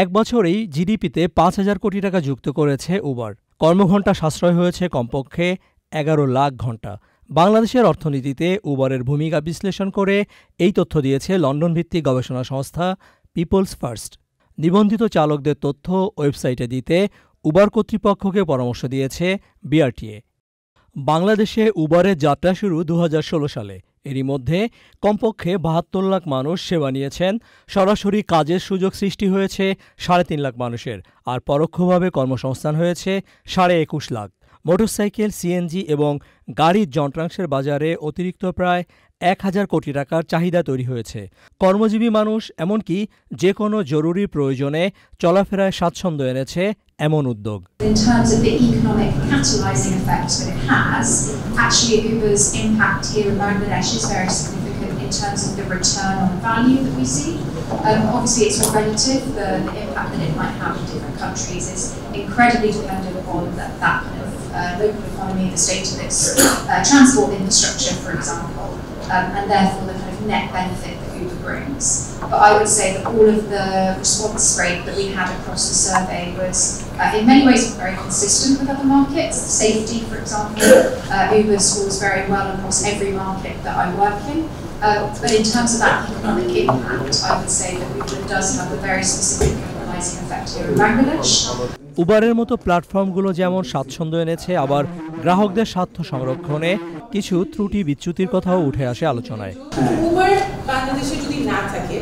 এক বছরেই জিডিপিতে ৫,০০০ কোটি টাকা যুক্ত করেছে উবার। কর্মঘণ্টা সাশ্রয় হয়েছে কমপক্ষে ১১ লাখ ঘণ্টা। বাংলাদেশের অর্থনীতিতে উবারের ভূমিকা বিশ্লেষণ করে এই তথ্য দিয়েছে লন্ডনভিত্তিক গবেষণা সংস্থা পিপলস ফার্স্ট। নিবন্ধিত চালকদের তথ্য ওয়েবসাইটে দিতে উবার কর্তৃপক্ষকে পরামর্শ দিয়েছে বিআরটিএ। বাংলাদেশে উবারের যাত্রা শুরু ২০১৬ সালে। এরই মধ্যে কমপক্ষে ৭২ লাখ মানুষ সেবা নিয়েছেন। সরাসরি কাজের সুযোগ সৃষ্টি হয়েছে ৩.৫ লাখ মানুষের, আর পরোক্ষভাবে কর্মসংস্থান হয়েছে ২১.৫ লাখ। মোটরসাইকেল, সিএনজি এবং গাড়ির যন্ত্রাংশের বাজারে অতিরিক্ত প্রায় ১,০০০ কোটি টাকার চাহিদা তৈরি হয়েছে। কর্মজীবী মানুষ, এমনকি যে কোনো জরুরি প্রয়োজনে চলাফেরায় স্বাচ্ছন্দ্য এনেছে এমন উদ্যোগ। In terms of the economic catalyzing effect that it has, actually Uber's impact here in Bangladesh is very significant in terms of the return on value that we see. Obviously it's all relative. The impact that it might have in different countries is incredibly dependent upon that kind of local economy, the state of its transport infrastructure, for example, and therefore the kind of net benefit that Uber brings. But I would say that all of the response rate that we had across the survey was in many ways very consistent with other markets. Safety, for example, Uber scores very well across every market that I work in. But in terms of that economic impact, I would say that Uber does have a very specific equalizing effect here in Bangladesh. উবারের মতো প্ল্যাটফর্মগুলো যেমন স্বাচ্ছন্দ্য এনেছে, আবার গ্রাহকদের স্বার্থ সংরক্ষণে কিছু ত্রুটি বিচ্যুতির কথাও উঠে আসে আলোচনায়। উবার বাংলাদেশে যদি না থাকে,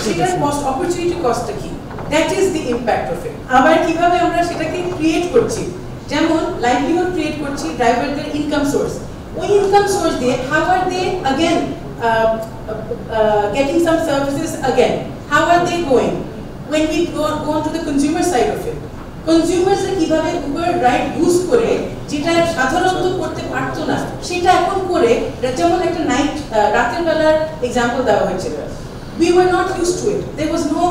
সেটার কস্ট, অপরচুনিটি কস্টটা কি? That is the impact of it. আবার কিভাবে আমরা সেটাকে ক্রিয়েট করছি, যেমন লাইভলিহুড ক্রিয়েট করছি, ড্রাইভারদের ইনকাম সোর্স, ওই ইনকাম সোর্স দিয়ে how are they again getting some services again, how are they going when we go on to the consumer side of it? কনজিউমারস কিভাবে উবার রাইড ইউজ করে যেটা সাধারণত করতে পারতো না সেটা এখন করে, যেমন একটা নাইট রাতের বেলার এক্সাম্পল দেওয়া হয়েছিল। We were not used to it. There was no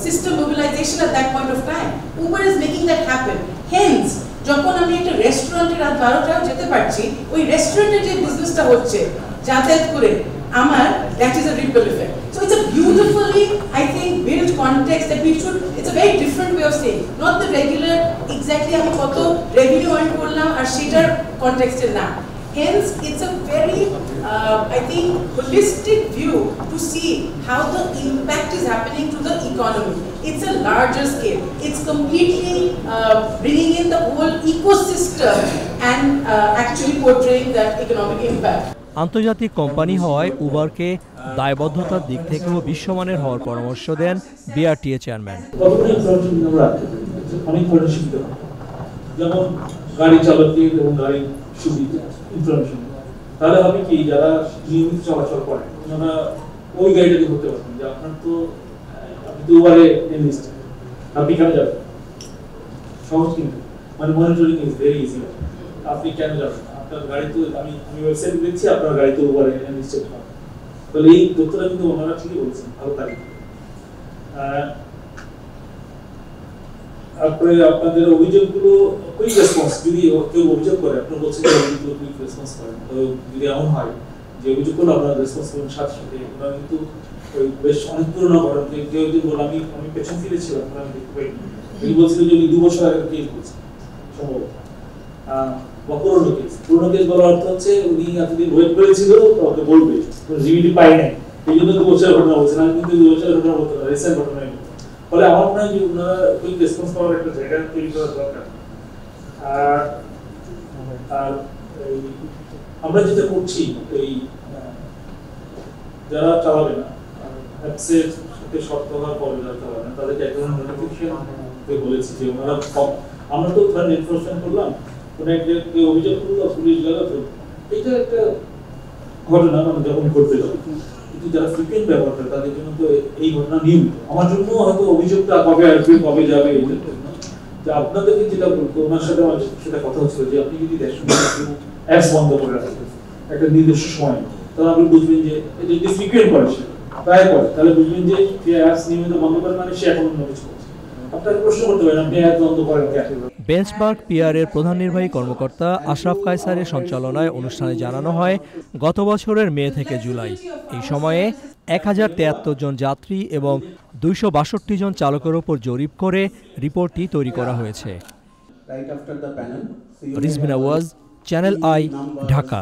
system mobilization at that point of time. Uber is making that happen. Hence, যখন আমি একটা রেস্টুরেন্টে রাত 12টায় যেতে পারছি, ওই রেস্টুরেন্টে যে বিজনেসটা হচ্ছে যাতায়াত করে আমার, that is a ripple effect. So it's a beautifully, I think, built context that we should, it's a very different way of saying, not the regular, exactly আমি কত revenue earn করলাম আর সেটার কনটেক্সটে না। Hence, it's a very, I think, holistic view to see how the impact is happening to the economy. It's a larger scale. It's completely bringing in the whole ecosystem and actually portraying that economic impact. আন্তর্জাতিক company হওয়ায় উবারকে দায়বদ্ধতার দিক থেকেও বিশ্বমানের হওয়ার পরামর্শ দেন BRTA chairman. যেমন গাড়ি চালকদের এবং গাড়ি সুবিধা ইনফরমেশন, তাহলে হবে কি যারা নিয়মিত চলাচল করে ওনারা ওই গাড়িটাকে ধরতে পারবেন যে আপনার তো আপনি তো উবারে এনলিস্ট, আপনি কেন যাবেন, সহজ কিন্তু মানে মনিটরিং ইজ ভেরি ইজি। আপনি কেন যাবেন, আপনার গাড়ি তো আমি ওয়েবসাইটে দেখছি আপনার গাড়ি তো উবারে এনলিস্টেড হয়। তাহলে এই তথ্যটা কিন্তু ওনারা ঠিকই বলছেন, ভালো তারিখ। আপনাদের অভিযোগগুলো কুইক রেসপন্স, যদি কেউ অভিযোগ করে আপনারা বলছেন যে অভিযোগগুলো কুইক রেসপন্স করেন, তো যদি এমন হয় যে অভিযোগগুলো আপনারা রেসপন্স করেন সাথে সাথে, ওনারা কিন্তু ওই বেশ অনেক পুরোনো ঘটনা, কেউ যদি বলে আমি পেছন ফিরেছিলাম আমি দেখতে পাইনি, তিনি বলছিল যে উনি 2 বছর আগে কেস বলছেন সম্ভবত, বা পুরোনো কেস বলার অর্থ হচ্ছে উনি এতদিন ওয়েট করেছিল ওকে বলবে জিবিটি পাই নাই, এই জন্য 2 বছরের ঘটনা বলছেন। আমি কিন্তু 2 বছরের ঘটনা বলতে পারি, রিসেন্ট ঘটনা। ফলে আমার মনে হয় যে ওনারা কুইক রেসপন্স পাওয়ার একটা জায়গা তৈরি করা দরকার। আর আমরা যেটা করছি, এই যারা চালাবে না অ্যাপসের সাথে শর্ত হওয়ার পরে যারা চালাবে না তাদেরকে এক ধরনের নোটিফিকেশন বলেছি যে ওনারা, আমরা তো ধরেন এনফোর্সমেন্ট করলাম, কোনো একটা কেউ অভিযোগ করলো, পুলিশ গেল, তো এইটা একটা ঘটনা মানে যখন ঘটবে, কিন্তু যারা ফ্রিকুয়েন্ট ব্যবহার করে তাদের জন্য তো এই ঘটনা নিয়মিত। আমার জন্য হয়তো অভিযোগটা কবে আসবে কবে যাবে, যে আপনাদেরকে যেটা বলতো ওনার সাথে আমার সেটা কথা হচ্ছিল যে আপনি যদি দেখেন অ্যাপস বন্ধ করে রাখেন একটা নির্দিষ্ট সময়, তাহলে আপনি বুঝবেন যে যদি ফ্রিকুয়েন্ট করে সে প্রায় করে, তাহলে বুঝবেন যে অ্যাপস নিয়মিত বন্ধ করে মানে সে এখন অন্য কিছু করছে। আপনাকে প্রশ্ন করতে পারেন আপনি অ্যাপ বন্ধ করেন কেন? বেঞ্চমার্ক পিআরের প্রধান নির্বাহী কর্মকর্তা আশরাফ কায়সারের সঞ্চালনায় অনুষ্ঠানে জানানো হয়, গত বছরের মে থেকে জুলাই এই সময়ে ১,০৭৩ জন যাত্রী এবং 262 জন চালকের ওপর জরিপ করে রিপোর্টটি তৈরি করা হয়েছে। রিজভিন আওয়াজ, চ্যানেল আই, ঢাকা।